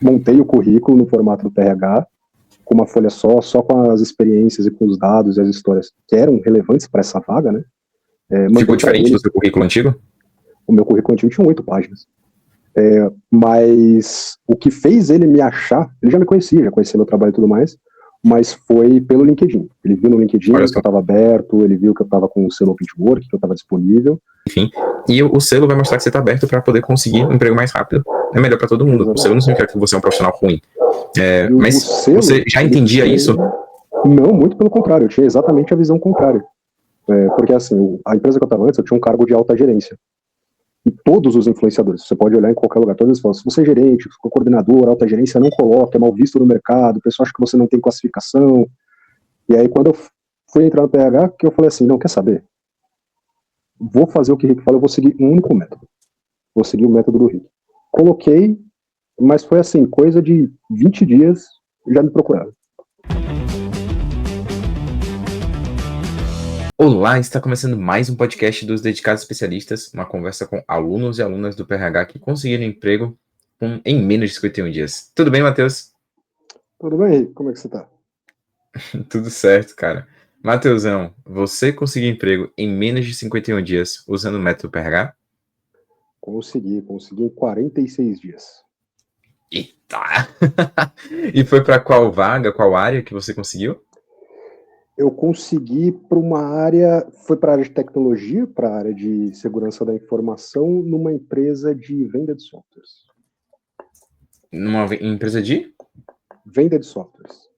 montei o currículo no formato do PRH, com uma folha só com as experiências e com os dados e as histórias que eram relevantes para essa vaga, né? Ficou diferente do seu currículo antigo? O meu currículo antigo tinha 8 páginas. Mas o que fez ele me achar, ele já conhecia meu trabalho e tudo mais, mas foi pelo LinkedIn. Ele viu no LinkedIn que eu estava aberto, ele viu que eu estava com o selo Open to Work, que eu estava disponível. Enfim, e o selo vai mostrar que você está aberto para poder conseguir um emprego mais rápido. É melhor para todo mundo. Exatamente. O selo não significa que você é um profissional ruim. Mas selo, você já entendia isso? Não, muito pelo contrário. Eu tinha exatamente a visão contrária. Porque assim, a empresa que eu estava antes, eu tinha um cargo de alta gerência. E todos os influenciadores, você pode olhar em qualquer lugar, todos eles falam, se você é gerente, se for coordenador, alta gerência, não coloca, é mal visto no mercado, o pessoal acha que você não tem classificação. E aí, quando eu fui entrar no PH, que eu falei assim, não, quer saber? Vou fazer o que o Rick fala, eu vou seguir um único método. Vou seguir o método do Rick. Coloquei, mas foi assim, coisa de 20 dias, já me procuraram. Olá, está começando mais um podcast dos Dedicados Especialistas, uma conversa com alunos e alunas do PRH que conseguiram emprego em menos de 51 dias. Tudo bem, Matheus? Tudo bem, Henrique? Como é que você está? Tudo certo, cara. Matheusão, você conseguiu emprego em menos de 51 dias usando o método PRH? Consegui em 46 dias. Eita! E foi para qual vaga, qual área que você conseguiu? Eu consegui para uma área, foi para a área de tecnologia, para a área de segurança da informação, numa empresa de venda de softwares. Numa empresa de? Venda de softwares.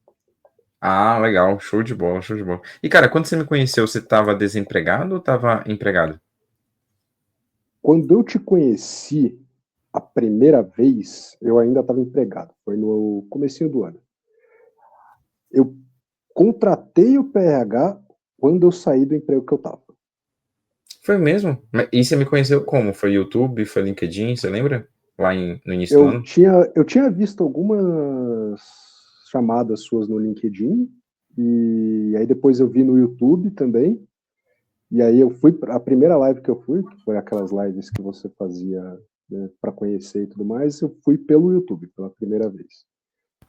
Ah, legal, show de bola, show de bola. E cara, quando você me conheceu, você estava desempregado ou estava empregado? Quando eu te conheci a primeira vez, eu ainda estava empregado, foi no comecinho do ano. Eu contratei o PRH quando eu saí do emprego que eu estava. Foi mesmo? E você me conheceu como? Foi YouTube, foi LinkedIn, você lembra? Lá no início do ano? Eu tinha visto algumas chamadas suas no LinkedIn, e aí depois eu vi no YouTube também, e aí eu fui, a primeira live que eu fui, que foi aquelas lives que você fazia, né, para conhecer e tudo mais, eu fui pelo YouTube, pela primeira vez.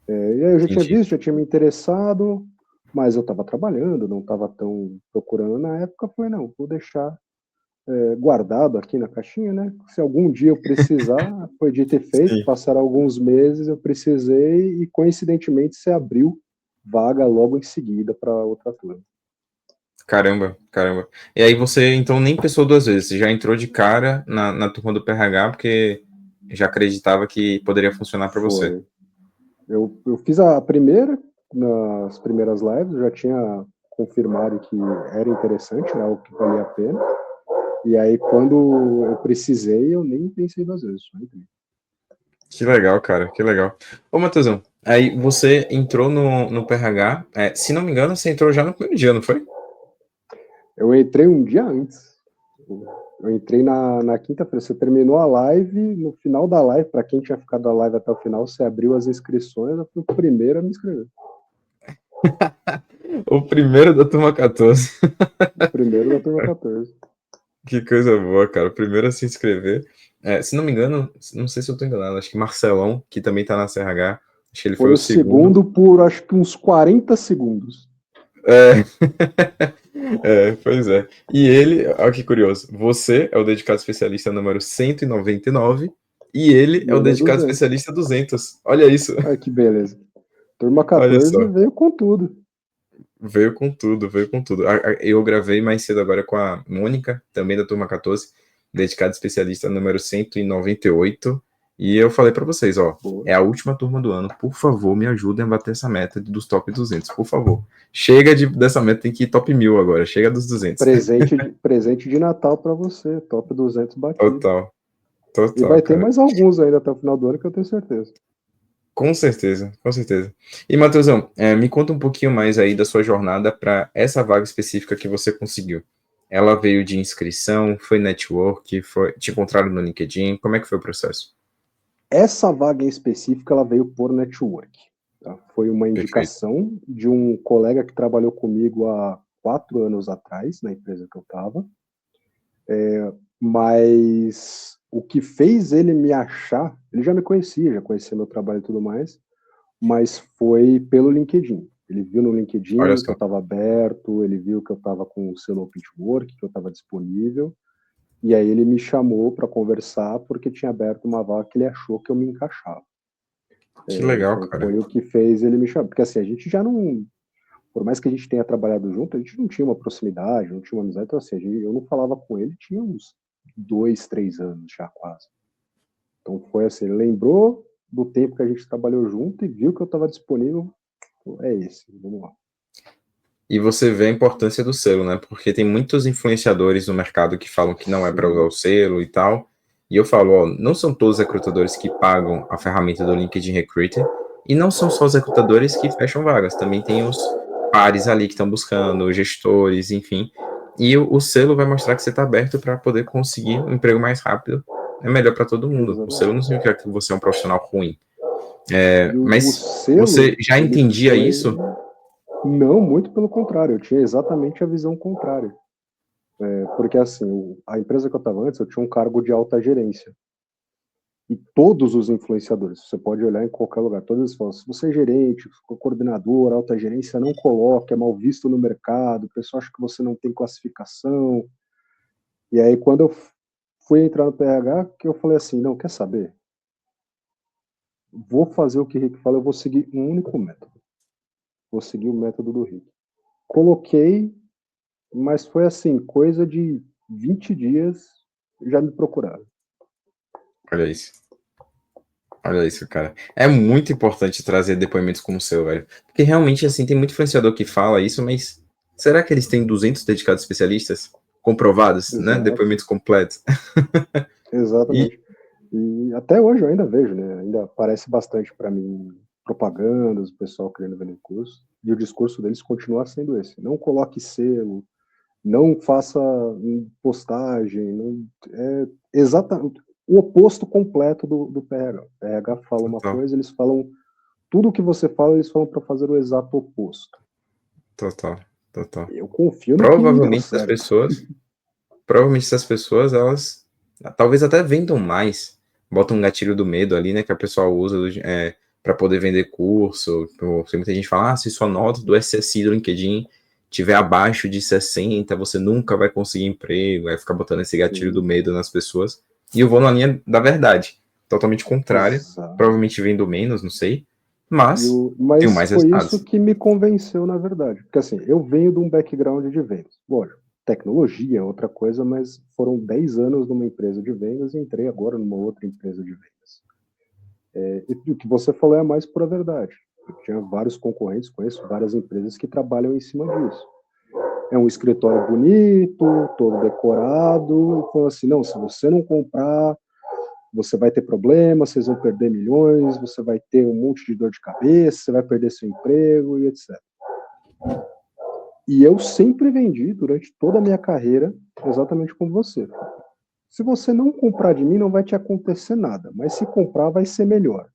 E aí eu já tinha visto, já tinha me interessado, mas eu estava trabalhando, não estava tão procurando na época, eu falei, não, vou deixar guardado aqui na caixinha, né? Se algum dia eu precisar, foi dito e feito, passaram alguns meses, eu precisei e coincidentemente você abriu vaga logo em seguida para outra turma. Caramba. E aí você então nem pensou duas vezes, você já entrou de cara na turma do PRH porque já acreditava que poderia funcionar para você. Eu fiz a primeira, nas primeiras lives, já tinha confirmado que era interessante, né, o que valia a pena. E aí, quando eu precisei, eu nem pensei duas vezes. Que legal, cara, que legal. Ô, Matheusão, aí você entrou no PRH, se não me engano, você entrou já no primeiro dia, não foi? Eu entrei um dia antes. Eu entrei na quinta-feira. Você terminou a live, no final da live, para quem tinha ficado a live até o final, você abriu as inscrições, eu fui o primeiro a me inscrever. O primeiro da turma 14. O primeiro da turma 14. Que coisa boa, cara. O primeiro a se inscrever. Se não me engano, não sei se eu tô enganado, acho que Marcelão, que também tá na CRH, acho que ele foi o segundo por acho que uns 40 segundos. Pois é. E ele, olha que curioso, você é o dedicado especialista número 199 e ele é o dedicado especialista 200. Olha isso. Olha que beleza. Turma 14 veio com tudo. Veio com tudo. Eu gravei mais cedo agora com a Mônica, também da turma 14, dedicado especialista número 198. E eu falei para vocês, é a última turma do ano, por favor, me ajudem a bater essa meta dos top 200, por favor. Chega dessa meta, tem que ir top 1000 agora, chega dos 200. Presente de Natal para você, top 200 batido. Total. E vai ter mais alguns ainda até o final do ano, que eu tenho certeza. Com certeza. E, Matheusão, me conta um pouquinho mais aí da sua jornada para essa vaga específica que você conseguiu. Ela veio de inscrição, foi network, te encontraram no LinkedIn, como é que foi o processo? Essa vaga em específica, ela veio por network. Tá? Foi uma indicação de um colega que trabalhou comigo há 4 anos atrás, na empresa que eu estava. Mas o que fez ele me achar, ele já me conhecia, já conhecia meu trabalho e tudo mais, mas foi pelo LinkedIn. Ele viu no LinkedIn que eu estava aberto, ele viu que eu estava com o selo Open to Work, que eu estava disponível, e aí ele me chamou para conversar porque tinha aberto uma vaga que ele achou que eu me encaixava. Que legal, então cara. Foi o que fez ele me chamar, porque assim, a gente já não, por mais que a gente tenha trabalhado junto, a gente não tinha uma proximidade, não tinha uma amizade, então assim, eu não falava com ele, tinha uns 2, 3 anos já quase. Então foi assim, ele lembrou do tempo que a gente trabalhou junto e viu que eu estava disponível, é esse, vamos lá. E você vê a importância do selo, né? Porque tem muitos influenciadores no mercado que falam que não é para usar o selo e tal. E eu falo, ó, não são todos os recrutadores que pagam a ferramenta do LinkedIn Recruiter, e não são só os recrutadores que fecham vagas, também tem os pares ali que estão buscando, os gestores, enfim. E o selo vai mostrar que você está aberto para poder conseguir um emprego mais rápido. É melhor para todo mundo. Exatamente. O selo não significa que você é um profissional ruim. Mas selo, você já entendia isso? Não, muito pelo contrário. Eu tinha exatamente a visão contrária. Porque assim, a empresa que eu estava antes, eu tinha um cargo de alta gerência. E todos os influenciadores, você pode olhar em qualquer lugar, todos eles falam, se você é gerente, coordenador, alta gerência, não coloque, é mal visto no mercado, o pessoal acha que você não tem classificação. E aí, quando eu fui entrar no PH, que eu falei assim, não, quer saber? Vou fazer o que o Rick fala, eu vou seguir um único método. Vou seguir o método do Rick. Coloquei, mas foi assim, coisa de 20 dias, já me procuraram. Olha isso. Olha isso, cara. É muito importante trazer depoimentos como o seu, velho. Porque realmente, assim, tem muito influenciador que fala isso, mas será que eles têm 200 dedicados especialistas comprovados, Exato. né? Depoimentos completos. Exatamente. E até hoje eu ainda vejo, né? Ainda aparece bastante para mim propagandas, o pessoal querendo vender curso. E o discurso deles continua sendo esse. Não coloque selo, não faça postagem. Não, é exatamente o oposto completo do PRH. O PRH fala uma coisa, eles falam tudo o que você fala, eles falam para fazer o exato oposto. Total. Eu confio no que me deu certo. Provavelmente essas pessoas, elas talvez até vendam mais, botam um gatilho do medo ali, né, que a pessoa usa para poder vender curso. Muita gente fala, se sua nota do SSI do LinkedIn tiver abaixo de 60, você nunca vai conseguir emprego, vai ficar botando esse gatilho do medo nas pessoas. E eu vou na linha da verdade, totalmente contrária. Exato. Provavelmente vendo menos, não sei, mas tenho mais foi resultados. Isso que me convenceu, na verdade. Porque assim, eu venho de um background de vendas. Lógico, tecnologia é outra coisa, mas foram 10 anos numa empresa de vendas e entrei agora numa outra empresa de vendas. E o que você falou é a mais pura verdade. Eu tinha vários concorrentes, conheço várias empresas que trabalham em cima disso. É um escritório bonito, todo decorado, então assim, não, se você não comprar, você vai ter problema, vocês vão perder milhões, você vai ter um monte de dor de cabeça, você vai perder seu emprego e etc. E eu sempre vendi, durante toda a minha carreira, exatamente como você. Se você não comprar de mim, não vai te acontecer nada, mas se comprar, vai ser melhor.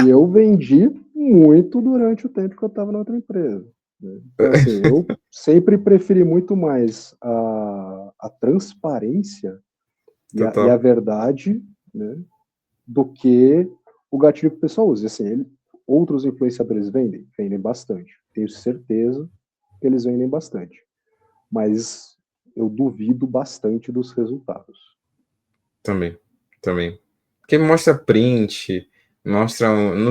E eu vendi muito durante o tempo que eu estava na outra empresa. Então, assim, eu sempre preferi muito mais a transparência e a verdade, né, do que o gatilho que o pessoal usa. Assim, outros influenciadores vendem bastante. Tenho certeza que eles vendem bastante. Mas eu duvido bastante dos resultados. Também. Porque mostra print, não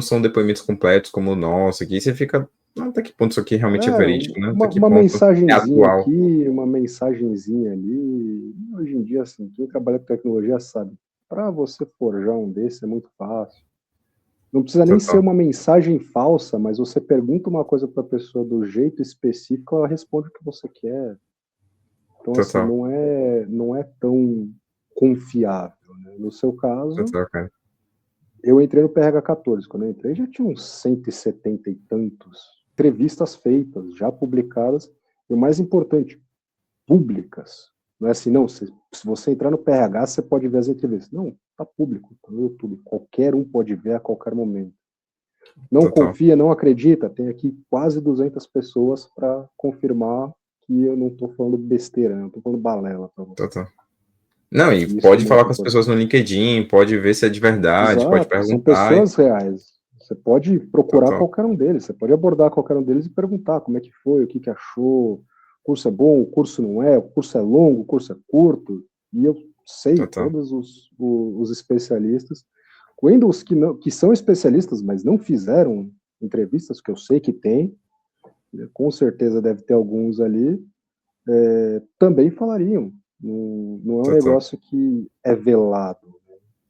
são depoimentos completos como o nosso aqui, você fica, até que ponto isso aqui realmente é verídico, né? Uma mensagenzinha aqui, uma mensagenzinha ali. Hoje em dia, assim, quem trabalha com tecnologia sabe, para você forjar um desse é muito fácil. Não precisa nem ser uma mensagem falsa, mas você pergunta uma coisa para a pessoa do jeito específico, ela responde o que você quer. Então, assim, não é tão confiável, né? No seu caso, eu entrei no PRH 14. Quando eu entrei, já tinha uns 170 e tantos entrevistas feitas, já publicadas, e o mais importante, públicas. Não é assim, não, se você entrar no PRH, você pode ver as entrevistas. Não, tá público, tá no YouTube. Qualquer um pode ver a qualquer momento. Não confia, não acredita? Tem aqui quase 200 pessoas para confirmar que eu não estou falando besteira, não estou falando balela para você. Não, e Isso é pode falar muito com as pessoas no importante. LinkedIn, pode ver se é de verdade, pode Exato, são perguntar. pessoas reais. Você pode procurar Total, qualquer um deles, você pode abordar qualquer um deles e perguntar como é que foi, o que que achou, o curso é bom, o curso não é, o curso é longo, o curso é curto. E eu sei, total. todos os especialistas, ainda os que, não, que são especialistas, mas não fizeram entrevistas, que eu sei que tem, com certeza deve ter alguns ali, também falariam. Não é um Total, negócio que é velado.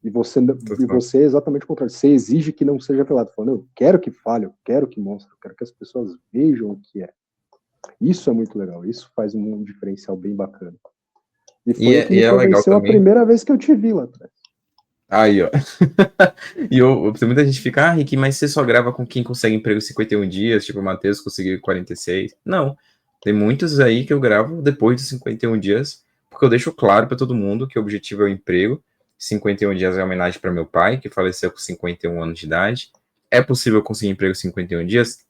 E total. você é exatamente o contrário. Você exige que não seja velado. Falando, eu quero que fale, eu quero que mostre, eu quero que as pessoas vejam o que é. Isso é muito legal. Isso faz um diferencial bem bacana. E E foi o que e me é legal convenceu a também. primeira vez que eu te vi lá atrás. Aí, ó. Tem muita gente que fica, Rick, mas você só grava com quem consegue emprego em 51 dias, tipo o Matheus conseguiu 46. Não. Tem muitos aí que eu gravo depois dos 51 dias, porque eu deixo claro para todo mundo que o objetivo é o emprego. 51 dias é homenagem para meu pai, que faleceu com 51 anos de idade. É possível conseguir emprego em 51 dias?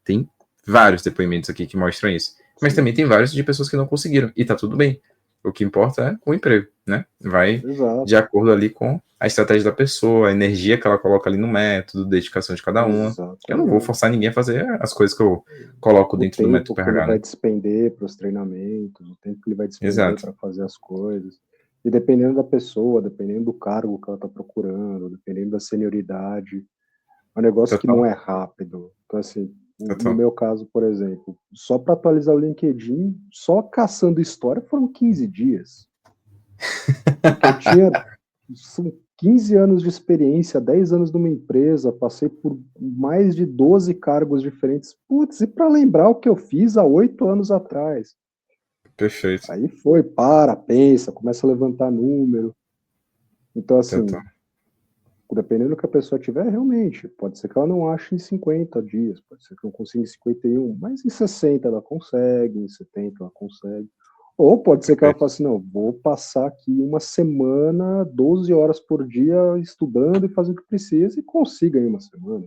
Tem vários depoimentos aqui que mostram isso. Mas Sim, também tem vários de pessoas que não conseguiram, e tá tudo bem. O que importa é o emprego, né? Vai de exato. acordo ali com a estratégia da pessoa, a energia que ela coloca ali no método, dedicação de cada uma. Eu não vou Exatamente. forçar ninguém a fazer as coisas que eu coloco O dentro do método tempo que ele PRH, vai né? despender para os treinamentos, o tempo que ele vai despender Exato. para fazer as coisas. E dependendo da pessoa, dependendo do cargo que ela está procurando, dependendo da senioridade, é um negócio que Total, não é rápido. Então, assim, no total. meu caso, por exemplo, só para atualizar o LinkedIn, só caçando história foram 15 dias. Porque eu tinha são 15 anos de experiência, 10 anos numa empresa, passei por mais de 12 cargos diferentes. Putz, e para lembrar o que eu fiz há 8 anos atrás? Perfeito. Aí foi, pensa, começa a levantar número. Então, Total. assim, dependendo do que a pessoa tiver, realmente, pode ser que ela não ache em 50 dias, pode ser que não consiga em 51, mas em 60 ela consegue, em 70 ela consegue. Ou pode ser que ela Perfeito. faça assim, não, vou passar aqui uma semana, 12 horas por dia, estudando e fazendo o que precisa, e consiga em uma semana.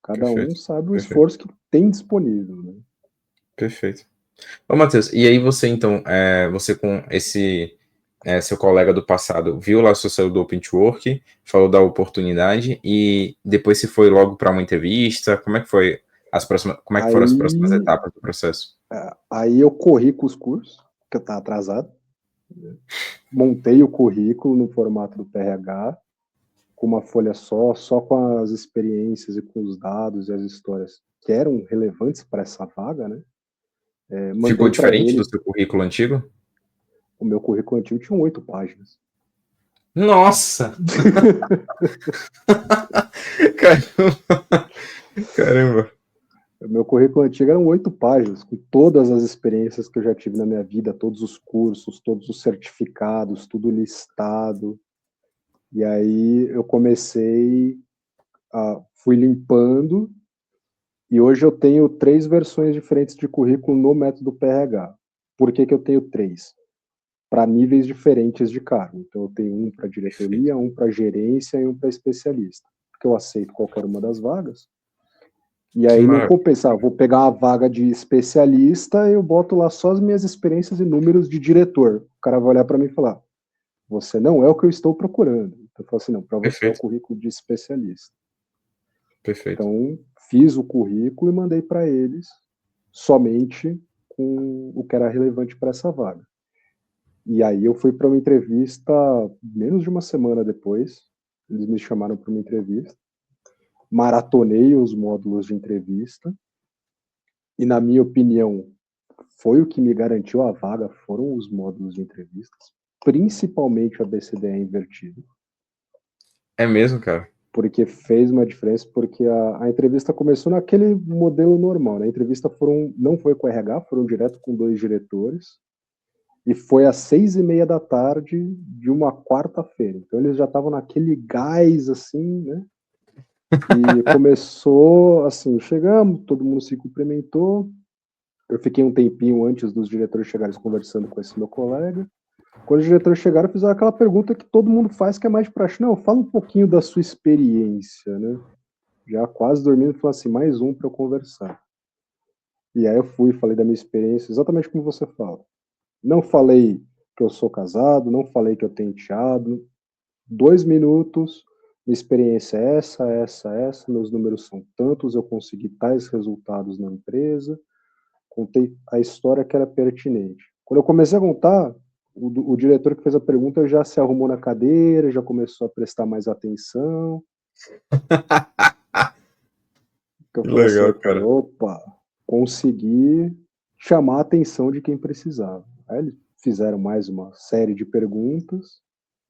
Cada um Perfeito. sabe o Perfeito. esforço que tem disponível, né? Perfeito. Ô, Matheus, e aí você, então, você com esse seu colega do passado, viu lá o seu selo do Open to Work, falou da oportunidade, e depois se foi logo para uma entrevista? Como é que foi como é que foram as próximas Aí, etapas do processo? aí eu corri com os cursos, que eu estava atrasado, montei o currículo no formato do PRH, com uma folha só com as experiências e com os dados e as histórias que eram relevantes para essa vaga, né? Ficou Mandei para diferente do ele. seu currículo antigo? O meu currículo antigo tinha 8 páginas. Nossa! Caramba! Caramba! O meu currículo antigo eram 8 páginas, com todas as experiências que eu já tive na minha vida, todos os cursos, todos os certificados, tudo listado. E aí eu fui limpando, e hoje eu tenho 3 versões diferentes de currículo no método PRH. Por que eu tenho 3? Para níveis diferentes de cargo. Então, eu tenho um para Perfeito. diretoria, um para gerência e um para especialista. Porque eu aceito qualquer uma das vagas. E Que aí não maravilha. compensa. Vou pegar uma vaga de especialista e eu boto lá só as minhas experiências e números de diretor. O cara vai olhar para mim e falar: você não é o que eu estou procurando. Então, eu falo assim: não, para você é o Perfeito. currículo de especialista. Perfeito. Então, fiz o currículo e mandei para eles somente com o que era relevante para essa vaga. E aí eu fui para uma entrevista menos de uma semana depois. Eles me chamaram para uma entrevista. Maratonei os módulos de entrevista. E, na minha opinião, foi o que me garantiu a vaga, foram os módulos de entrevistas. Principalmente o ABCDE invertido. É mesmo, cara? Porque fez uma diferença, porque a entrevista começou naquele modelo normal. Né? A entrevista não foi com o RH, foram direto com 2 diretores. E foi às 6:30 da tarde de uma quarta-feira. Então eles já estavam naquele gás, assim, né? E começou assim, chegamos, todo mundo se cumprimentou. Eu fiquei um tempinho antes dos diretores chegarem conversando com esse meu colega. Quando os diretores chegaram, fizeram aquela pergunta que todo mundo faz, que é mais de praxe. Não, fala um pouquinho da sua experiência, né? Já quase dormindo, falou assim, mais um para eu conversar. E aí eu falei da minha experiência, exatamente como você fala. Não falei que eu sou casado, não falei que eu tenho enteado. 2 minutos, minha experiência é essa, meus números são tantos, eu consegui tais resultados na empresa, contei a história que era pertinente. Quando eu comecei a contar, o diretor que fez a pergunta já se arrumou na cadeira, já começou a prestar mais atenção. Eu Que falei assim, legal, eu falei, cara. opa, consegui chamar a atenção de quem precisava. Aí eles fizeram mais uma série de perguntas,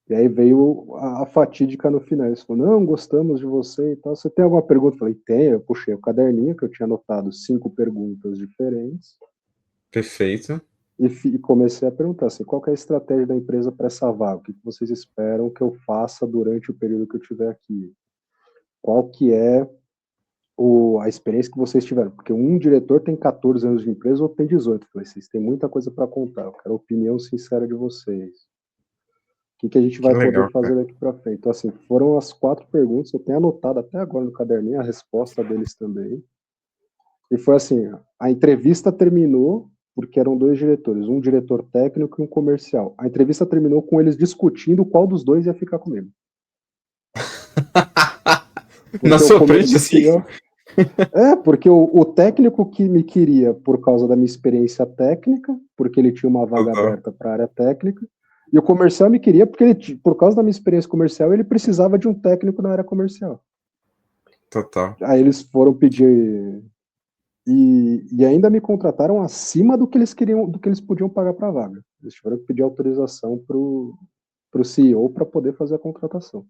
e aí veio a fatídica no final. Eles falaram, não, gostamos de você e tal. Você tem alguma pergunta? Eu falei, tenho. Eu puxei o caderninho, que eu tinha anotado 5 perguntas diferentes, Perfeito. e comecei a perguntar assim, qual que é a estratégia da empresa para essa vaga? O que vocês esperam que eu faça durante o período que eu estiver aqui? Qual que é a experiência que vocês tiveram? Porque um diretor tem 14 anos de empresa, outro tem 18. Eu falei, vocês têm muita coisa para contar, eu quero a opinião sincera de vocês. O que a gente Que vai poder legal, fazer cara. daqui para frente? Então, assim, foram as 4 perguntas, eu tenho anotado até agora no caderninho a resposta deles também. E foi assim, a entrevista terminou porque eram 2 diretores, um diretor técnico e um comercial. A entrevista terminou com eles discutindo qual dos 2 ia ficar comigo. Na Porque o sua frente, assim? comercial... porque o técnico que me queria por causa da minha experiência técnica, porque ele tinha uma vaga Total. aberta para a área técnica, e o comercial me queria porque por causa da minha experiência comercial, ele precisava de um técnico na área comercial. Total. Aí eles foram pedir e ainda me contrataram acima do que eles queriam, do que eles podiam pagar para a vaga. Eles tiveram que pedir autorização pro CEO para poder fazer a contratação.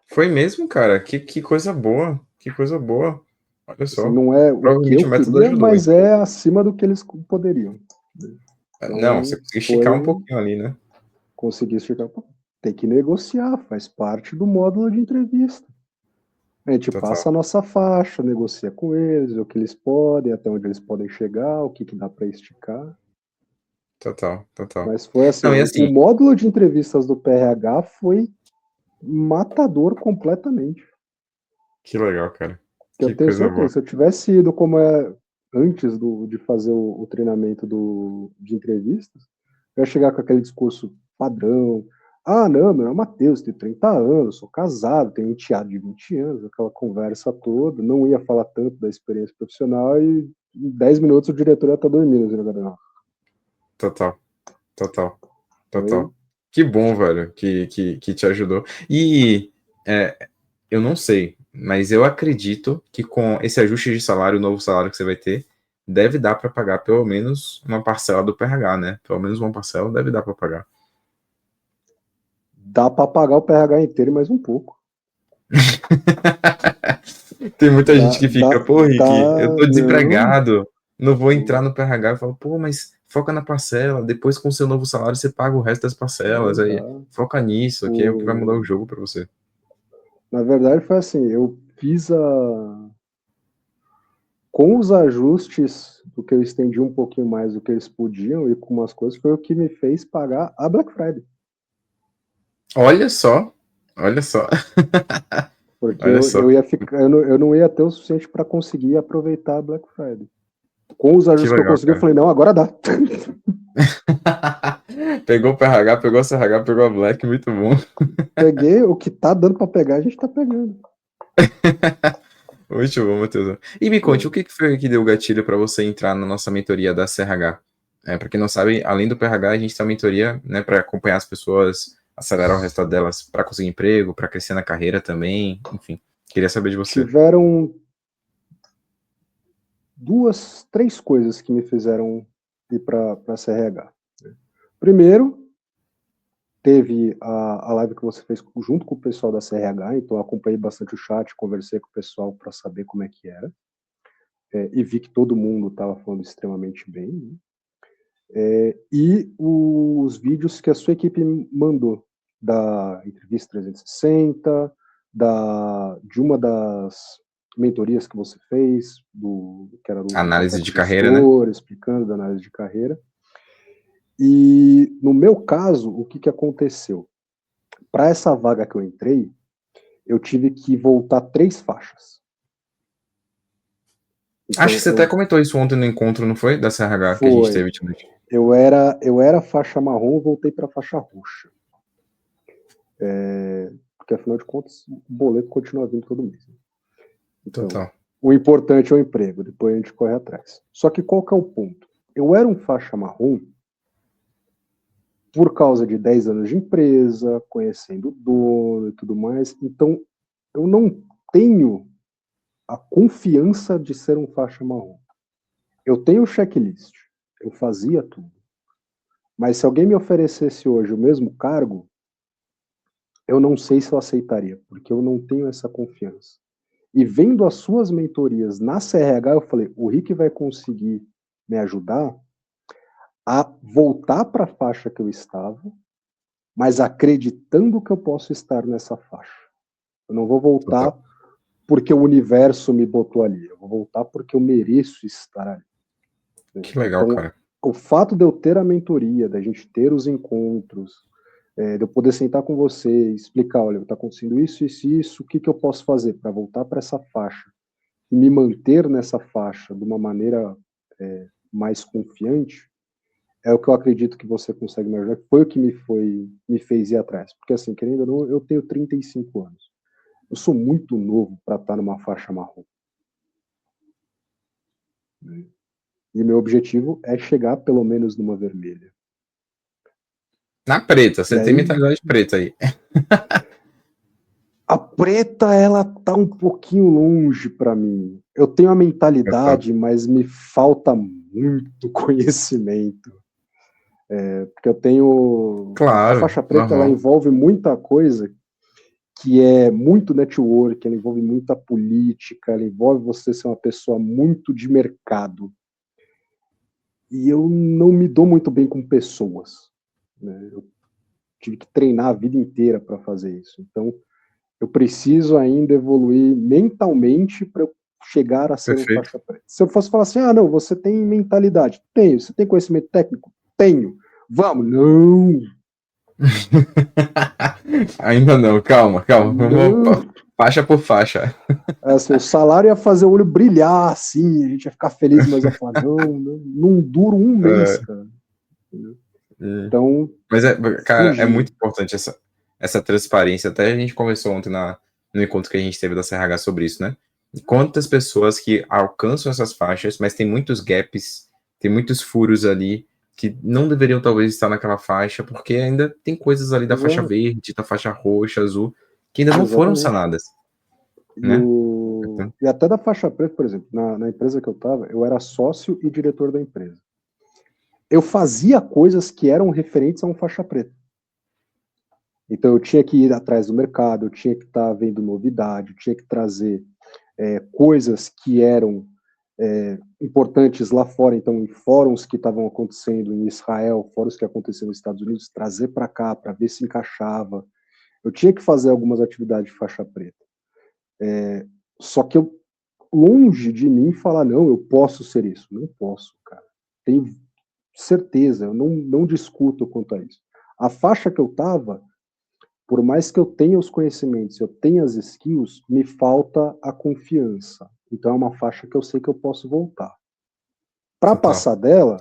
Foi mesmo, cara? Que coisa boa. Que coisa boa. Olha Assim, só. não é o que Provavelmente eu o método queria, ajudou, mas hein? é acima do que eles poderiam. Não, você Então, conseguiu esticar um foi pouquinho ali, né? conseguir esticar. Tem que negociar, faz parte do módulo de entrevista. A gente Total. passa a nossa faixa, negocia com eles, o que eles podem, até onde eles podem chegar, o que dá para esticar. Total. Total. Mas foi assim, Não, e o assim, módulo de entrevistas do PRH foi matador completamente. que legal, cara. Eu Que tenho coisa certeza, boa. se eu tivesse ido como é antes de fazer o treinamento de entrevistas, eu ia chegar com aquele discurso padrão. Ah, não, meu nome é Matheus, tenho 30 anos, sou casado, tenho um enteado de 20 anos, aquela conversa toda. Não ia falar tanto da experiência profissional e em 10 minutos o diretor ia estar dormindo. Assim, não. Total. Total. Foi. Total. Que bom, velho, que te ajudou. E eu não sei, mas eu acredito que com esse ajuste de salário, o novo salário que você vai ter, deve dar para pagar pelo menos uma parcela do PRH, né? Pelo menos uma parcela deve dar para pagar. Dá para pagar o PRH inteiro e mais um pouco. Tem muita gente Dá, que fica, dá, pô, Rick, eu dá, tô não. desempregado, não vou entrar no PRH. Eu falo, pô, mas foca na parcela, depois com o seu novo salário você paga o resto das parcelas, aí Dá. foca nisso, que é o que vai mudar o jogo para você. Na verdade, foi assim, eu fiz com os ajustes do que eu estendi um pouquinho mais do que eles podiam e com umas coisas, foi o que me fez pagar a Black Friday. Olha só, olha só, Porque olha só, eu ia ficar, eu não ia ter o suficiente para conseguir aproveitar a Black Friday. Com os que ajustes que eu legal, consegui, eu cara. falei, não, agora dá. Pegou o PRH, pegou a CRH, pegou a Black, muito bom. Peguei o que tá dando para pegar, a gente tá pegando. Muito bom, Matheus. E me conte, o que foi que deu o gatilho para você entrar na nossa mentoria da CRH? Para quem não sabe, além do PRH, a gente tem uma mentoria, né, para acompanhar as pessoas, acelerar o resultado delas, para conseguir emprego, para crescer na carreira também, enfim. Queria saber de você. Tiveram 2, 3 coisas que me fizeram ir para a CRH. Primeiro, teve a live que você fez junto com o pessoal da CRH, então eu acompanhei bastante o chat, conversei com o pessoal para saber como é que era, e vi que todo mundo estava falando extremamente bem, né? E os vídeos que a sua equipe mandou, da entrevista 360, de uma das mentorias que você fez, que era do Análise café de com carreira, né? gestor, explicando da análise de carreira. E no meu caso, o que aconteceu? Para essa vaga que eu entrei, eu tive que voltar 3 faixas. Acho que Então, você até comentou isso ontem no encontro, não foi? Da CRH que a gente foi. teve ultimamente. Eu era faixa marrom, voltei para faixa roxa. Porque afinal de contas, o boleto continua vindo todo mês. Então, Total. o importante é o emprego, depois a gente corre atrás. Só que qual que é o ponto? Eu era um faixa marrom por causa de 10 anos de empresa, conhecendo o dono e tudo mais. Então, eu não tenho a confiança de ser um faixa marrom. Eu tenho o checklist, eu fazia tudo. Mas se alguém me oferecesse hoje o mesmo cargo, eu não sei se eu aceitaria, porque eu não tenho essa confiança. E vendo as suas mentorias na CRH, eu falei, o Rick vai conseguir me ajudar a voltar para a faixa que eu estava, mas acreditando que eu posso estar nessa faixa. Eu não vou voltar Total. porque o universo me botou ali, eu vou voltar porque eu mereço estar ali. Que legal, Então, cara. o fato de eu ter a mentoria, da gente ter os encontros, de eu poder sentar com você, explicar, olha, está acontecendo isso, o que eu posso fazer para voltar para essa faixa e me manter nessa faixa de uma maneira mais confiante, é o que eu acredito que você consegue me ajudar, foi o que me fez ir atrás. Porque assim, querendo ou não, eu tenho 35 anos. Eu sou muito novo para estar numa faixa marrom. E meu objetivo é chegar pelo menos numa vermelha. Na preta, você E tem aí, mentalidade preta aí. a preta, ela tá um pouquinho longe para mim. Eu tenho a mentalidade, mas me falta muito conhecimento. Porque eu tenho... A Claro, faixa preta, ela normal. envolve muita coisa que é muito network, ela envolve muita política, ela envolve você ser uma pessoa muito de mercado. E eu não me dou muito bem com pessoas. Né? Eu tive que treinar a vida inteira para fazer isso. Então, eu preciso ainda evoluir mentalmente para eu chegar a ser um Perfeito. faixa preta. Se eu fosse falar assim, não, você tem mentalidade. Tenho. Você tem conhecimento técnico? Tenho. Vamos. Não. Ainda não, calma. Vamos Não. faixa por faixa. Assim, o salário ia fazer o olho brilhar, assim, a gente ia ficar feliz, mas ia falar, não duro um mês, cara. Então, Mas, cara, é fugir. muito importante essa transparência. Até a gente conversou ontem no encontro que a gente teve da CRH sobre isso, né? Quantas pessoas que alcançam essas faixas, mas tem muitos gaps, tem muitos furos ali que não deveriam talvez estar naquela faixa, porque ainda tem coisas ali da faixa Exato. verde, da faixa roxa, azul, que ainda não foram Exatamente. sanadas, né? E até da faixa preta, por exemplo, na empresa que eu estava, eu era sócio e diretor da empresa. Eu fazia coisas que eram referentes a um faixa preta. Então eu tinha que ir atrás do mercado, eu tinha que estar vendo novidade, eu tinha que trazer coisas que eram importantes lá fora, então em fóruns que estavam acontecendo em Israel, fóruns que aconteciam nos Estados Unidos, trazer para cá para ver se encaixava. Eu tinha que fazer algumas atividades de faixa preta. Só que eu, longe de mim falar, não, eu posso ser isso. Não posso, cara. Tenho certeza, eu não discuto quanto a isso. A faixa que eu tava, por mais que eu tenha os conhecimentos, eu tenha as skills, me falta a confiança. Então é uma faixa que eu sei que eu posso voltar. Para Total. passar dela,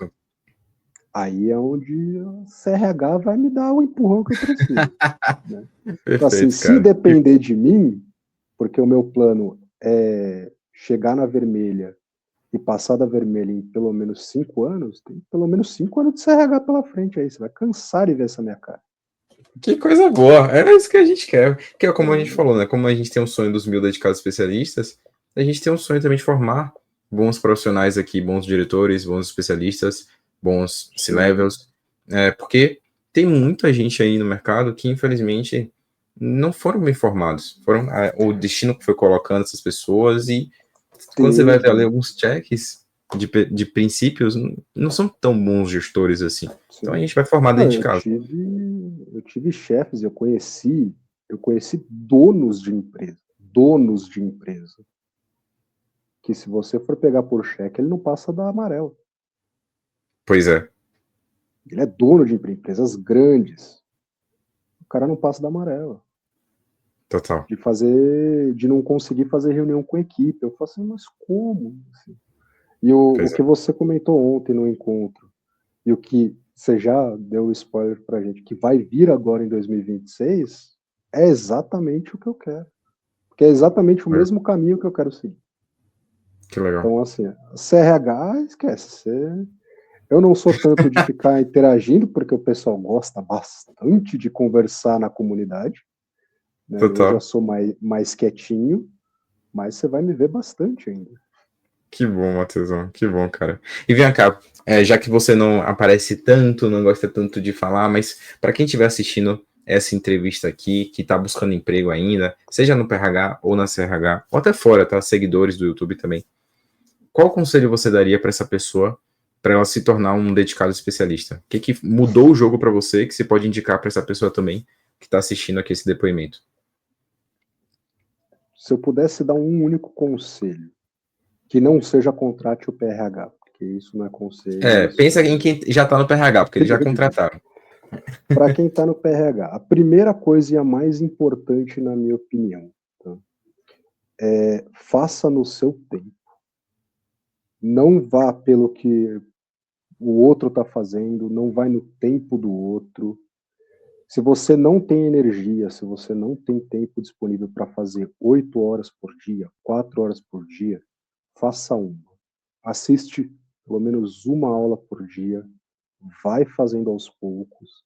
aí é onde a CRH vai me dar o empurrão que eu preciso. Né? Então, assim, Perfeito, se cara. depender de mim, porque o meu plano é chegar na vermelha e passar da vermelha em pelo menos 5 anos, tem pelo menos 5 anos de CRH pela frente aí. Você vai cansar de ver essa minha cara. Que coisa boa. É isso que a gente quer. Que é como a gente falou, né? Como a gente tem um sonho dos 1000 dedicados especialistas, a gente tem um sonho também de formar bons profissionais aqui, bons diretores, bons especialistas, bons C-levels. Porque tem muita gente aí no mercado que, infelizmente, não foram bem formados. O destino que foi colocando essas pessoas e quando você vai ver ali alguns checks de princípios, não são tão bons gestores assim. Sim. Então a gente vai formar dentro de casa. Eu tive chefes, eu conheci donos de empresa, que se você for pegar por cheque, ele não passa da amarela. Pois é. Ele é dono de empresas grandes. O cara não passa da amarela. Total. De não conseguir fazer reunião com a equipe. Eu falo assim, mas como? Assim. E o que você comentou ontem no encontro, e o que você já deu spoiler pra gente, que vai vir agora em 2026, é exatamente o que eu quero. Porque é exatamente o mesmo caminho que eu quero seguir. Que legal. Então, assim, CRH, esquece. Eu não sou tanto de ficar interagindo, porque o pessoal gosta bastante de conversar na comunidade. Né? Eu já sou mais quietinho, mas você vai me ver bastante ainda. Que bom, Matheusão, que bom, cara. E vem cá, já que você não aparece tanto, não gosta tanto de falar, mas para quem estiver assistindo essa entrevista aqui, que está buscando emprego ainda, seja no PRH ou na CRH, ou até fora, tá? Seguidores do YouTube também. Qual conselho você daria para essa pessoa, para ela se tornar um dedicado especialista? O que mudou o jogo para você, que você pode indicar para essa pessoa também, que está assistindo aqui esse depoimento? Se eu pudesse dar um único conselho, que não seja contrate o PRH, porque isso não é conselho. Pensa em quem já está no PRH, porque eles já contrataram. Para quem está no PRH, a primeira coisa e a mais importante, na minha opinião, tá? Faça no seu tempo. Não vá pelo que o outro está fazendo, não vai no tempo do outro. Se você não tem energia, se você não tem tempo disponível para fazer 8 horas por dia, 4 horas por dia, faça uma. Assiste pelo menos uma aula por dia, vai fazendo aos poucos.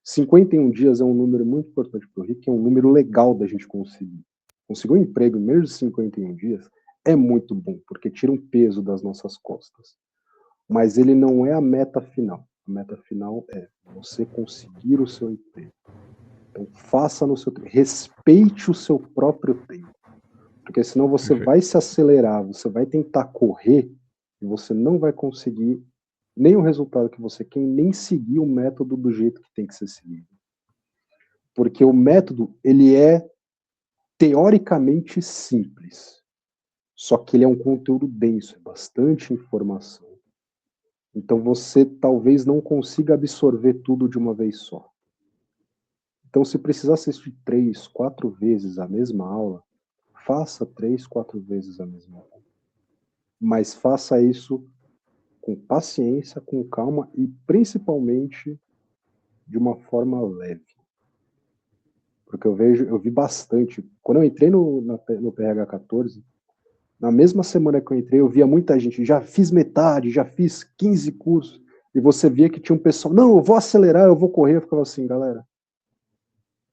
51 dias é um número muito importante para o Rick, é um número legal da gente conseguir. Conseguir um emprego em menos de 51 dias é muito bom, porque tira um peso das nossas costas. Mas ele não é a meta final. A meta final é você conseguir o seu emprego. Então, faça no seu tempo. Respeite o seu próprio tempo. Porque senão você vai se acelerar, você vai tentar correr e você não vai conseguir nem o resultado que você quer, nem seguir o método do jeito que tem que ser seguido. Porque o método, ele é teoricamente simples. Só que ele é um conteúdo denso, é bastante informação. Então você talvez não consiga absorver tudo de uma vez só. Então, se precisar assistir 3, 4 vezes a mesma aula, faça 3, 4 vezes a mesma aula. Mas faça isso com paciência, com calma e principalmente de uma forma leve. Porque eu vi bastante. Quando eu entrei no PRH 14, na mesma semana que eu entrei, eu via muita gente, já fiz metade, já fiz 15 cursos, e você via que tinha um pessoal, não, eu vou acelerar, eu vou correr. Eu ficava assim, galera,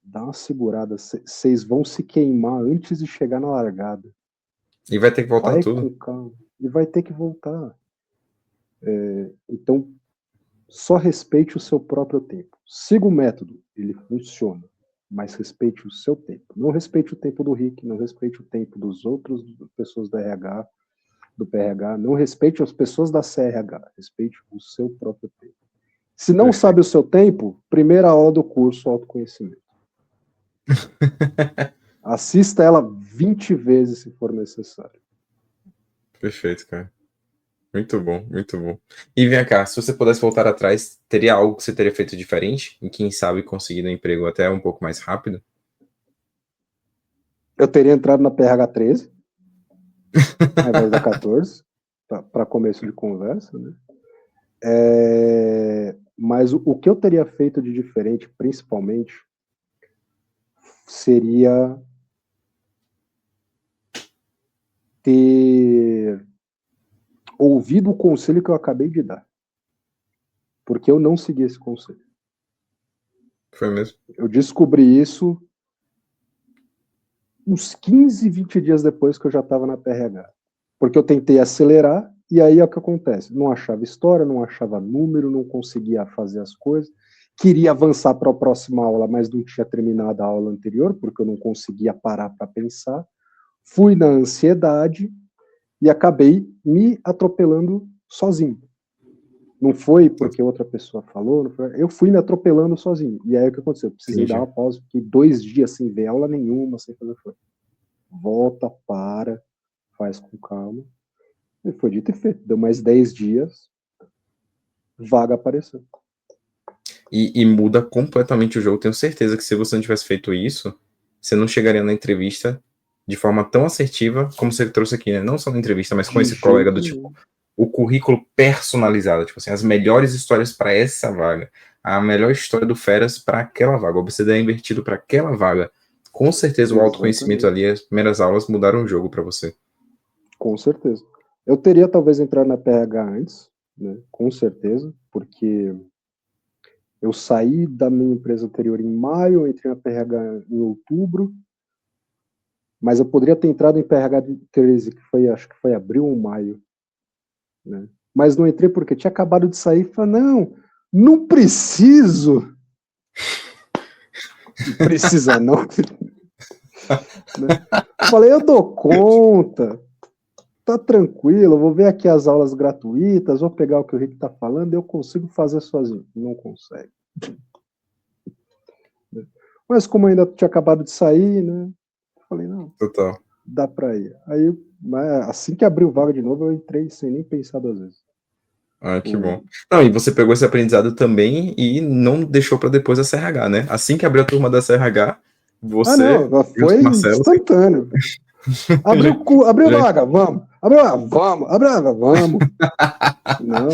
dá uma segurada, vocês vão se queimar antes de chegar na largada. E vai ter que voltar tudo. Com calma. E vai ter que voltar. Então, só respeite o seu próprio tempo. Siga o método, ele funciona, mas respeite o seu tempo. Não respeite o tempo do Rick, não respeite o tempo dos outros pessoas do RH, do PRH, não respeite as pessoas da CRH, respeite o seu próprio tempo. Se não sabe o seu tempo, primeira aula do curso autoconhecimento. Assista ela 20 vezes se for necessário. Perfeito, cara. Muito bom, muito bom. E vem cá, se você pudesse voltar atrás, teria algo que você teria feito diferente? E quem sabe conseguido um emprego até um pouco mais rápido? Eu teria entrado na PRH 13, ao invés da 14, para começo de conversa, né? Mas o que eu teria feito de diferente, principalmente, seria ter ouvido o conselho que eu acabei de dar. Porque eu não segui esse conselho. Foi mesmo? Eu descobri isso uns 15, 20 dias depois que eu já estava na PRH. Porque eu tentei acelerar, e aí é o que acontece. Não achava história, não achava número, não conseguia fazer as coisas. Queria avançar para a próxima aula, mas não tinha terminado a aula anterior, porque eu não conseguia parar para pensar. Fui na ansiedade e acabei me atropelando sozinho. Não foi porque outra pessoa falou, eu fui me atropelando sozinho. E aí o que aconteceu? Eu precisei dar uma pausa, fiquei 2 dias sem ver aula nenhuma, sem fazer coisa. Volta, para, faz com calma. E foi dito e feito. Deu mais 10 dias, vaga apareceu. E muda completamente o jogo. Tenho certeza que se você não tivesse feito isso, você não chegaria na entrevista de forma tão assertiva como você trouxe aqui, né? Não só na entrevista, mas com esse colega do tipo, o currículo personalizado, tipo assim, as melhores histórias para essa vaga, a melhor história do Feras para aquela vaga, o ABCD é invertido para aquela vaga. Com certeza o autoconhecimento ali, as primeiras aulas mudaram o jogo para você. Com certeza. Eu teria talvez entrado na PH antes, né? Com certeza, porque eu saí da minha empresa anterior em maio, entrei na PH em outubro, mas eu poderia ter entrado em PH de 13, acho que foi abril ou maio, né? Mas não entrei porque tinha acabado de sair e falei, não preciso. Não precisa não. Eu falei, eu dou conta, tá tranquilo, eu vou ver aqui as aulas gratuitas, vou pegar o que o Rick tá falando, eu consigo fazer sozinho. Não consegue. Mas como ainda tinha acabado de sair, né? Eu falei, não, Total. Dá pra ir. Aí, assim que abriu vaga de novo, eu entrei sem nem pensar 2 vezes. Ah, que bom. Não, e você pegou esse aprendizado também e não deixou para depois a CRH, né? Assim que abriu a turma da CRH, você foi instantâneo. Abriu vaga, vamos. Abriu vaga, vamos. Não.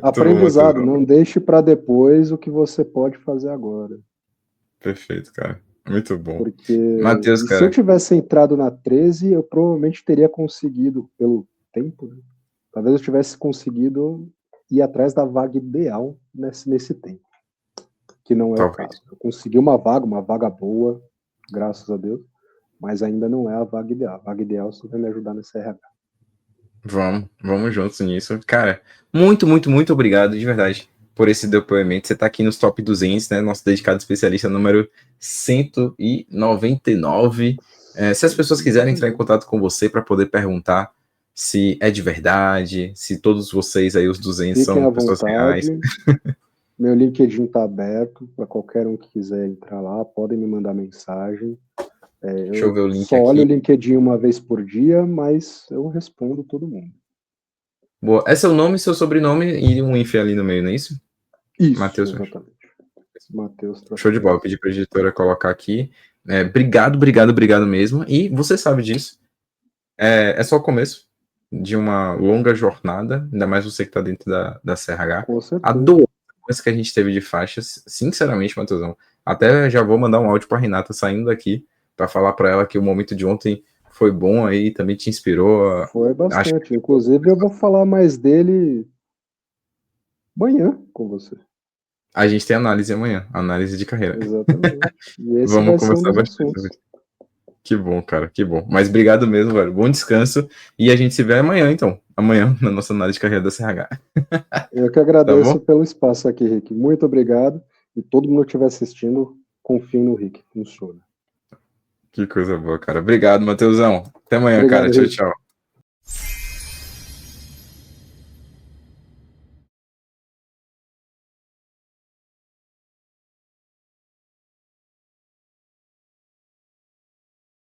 Aprendizado, não deixe para depois o que você pode fazer agora. Perfeito, cara. Muito bom. Porque Matheus, cara, se eu tivesse entrado na 13, eu provavelmente teria conseguido, pelo tempo, né? Talvez eu tivesse conseguido ir atrás da vaga ideal nesse tempo. Que não é o caso. Eu consegui uma vaga boa, graças a Deus, mas ainda não é a vaga ideal. A vaga ideal só vai me ajudar nesse RH. Vamos juntos nisso. Cara, muito, muito, muito obrigado, de verdade, por esse depoimento. Você está aqui nos top 200, né? Nosso dedicado especialista número 199. Se as pessoas quiserem entrar em contato com você para poder perguntar se é de verdade, se todos vocês aí, os 200, Fiquem são pessoas reais. Meu LinkedIn está aberto para qualquer um que quiser entrar lá, podem me mandar mensagem. Deixa eu ver o link só aqui. olho o LinkedIn uma vez por dia, mas eu respondo todo mundo. Boa. É seu nome, seu sobrenome e um hífen ali no meio, não é isso? Isso, Matheus. exatamente. Matheus. Show de bola, pedi para a editora colocar aqui. Obrigado mesmo. E você sabe disso. É só o começo de uma longa jornada, ainda mais você que está dentro da CRH. Com certeza. A doença que a gente teve de faixas, sinceramente, Matheusão, até já vou mandar um áudio para a Renata saindo daqui, para falar para ela que o momento de ontem foi bom aí, também te inspirou. Foi bastante. Inclusive, eu vou falar mais dele amanhã com você. A gente tem análise amanhã, análise de carreira. Exatamente. E esse Vamos vai conversar ser um dos bastante. assuntos. Que bom, cara, que bom. Mas obrigado mesmo, velho. Bom descanso. E a gente se vê amanhã, então. Amanhã, na nossa análise de carreira da CRH. Eu que agradeço pelo espaço aqui, Rick. Muito obrigado. E todo mundo que estiver assistindo, confie no Rick. Funciona. Que coisa boa, cara. Obrigado, Matheusão. Até amanhã, Obrigado, cara. Tchau, Rick. tchau.